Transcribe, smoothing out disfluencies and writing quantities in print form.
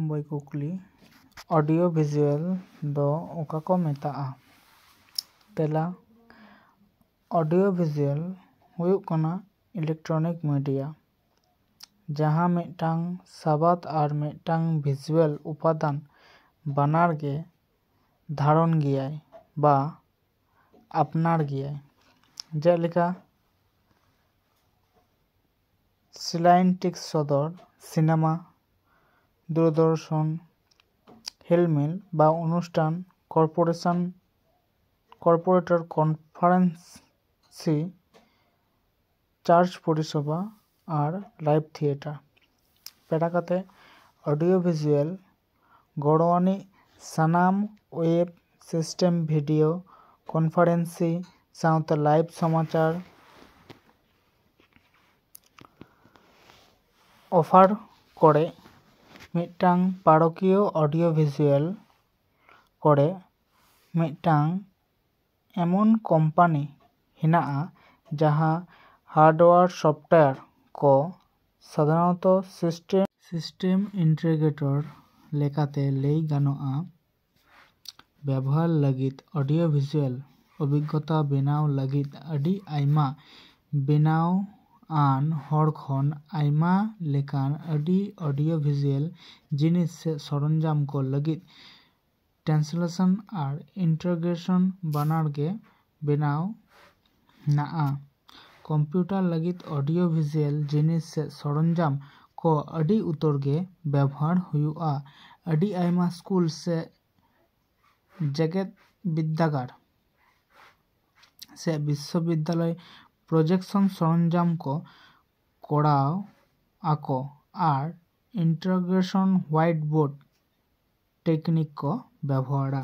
নম্বর কুকলি audio visual दो ओका को मेताआ तेला ऑडियो विजुअल हुयुग कना इलेक्ट्रॉनिक मीडिया जहाँ मिटटांग साबाद और मिटटांग विजुअल उपादान बानार गे धारण गियाय बा आपनार गियाय जेलेका सिलाइनटिक सदर सिनेमा दूरदर्शन हिलमिल बा अनुष्ठान कॉर्पोरेटर कन्फारेंसी चार्च परिसेवा और लाइव थिएटर पेड़ाकाते ऑडियो विजुअल गड़वानी सानाम वेब सिस्टेम भिडियो कन्फारेंसी साउते लाइव समाचार ऑफर करे मिटटांग पाड़कियो ऑडियो विजुअल करे मिटटांग एमन कोम्पानी हिनाआ जहाँ हार्डवेयर सफ्टवेयर को साधारणत सिस्टेम इंटीग्रेटर लेकाते लई गानोआ व्यवहार लगित ऑडियो विजुअल अभिज्ञता बेनाव लगित अडी आइमा बेनाव आन हर खन आइमा लेकान अडी ऑडियो विजुअल जिनिस से सरंजाम को लगित ट्रांसलेशन और इंटीग्रेशन बानार गे बेनाव नाआ कंप्यूटर लगित ऑडियो विजुअल जिनिस से सरंजाम को अडी उतर गे व्यवहार हुयुआ अडी आइमा स्कूल से जेगेद विद्यागार से विश्वविद्यालय प्रोजेक्शन सरंजाम को कोड़ाव आको और इंटीग्रेशन व्हाइट बोर्ड टेक्निक को व्यवहारा।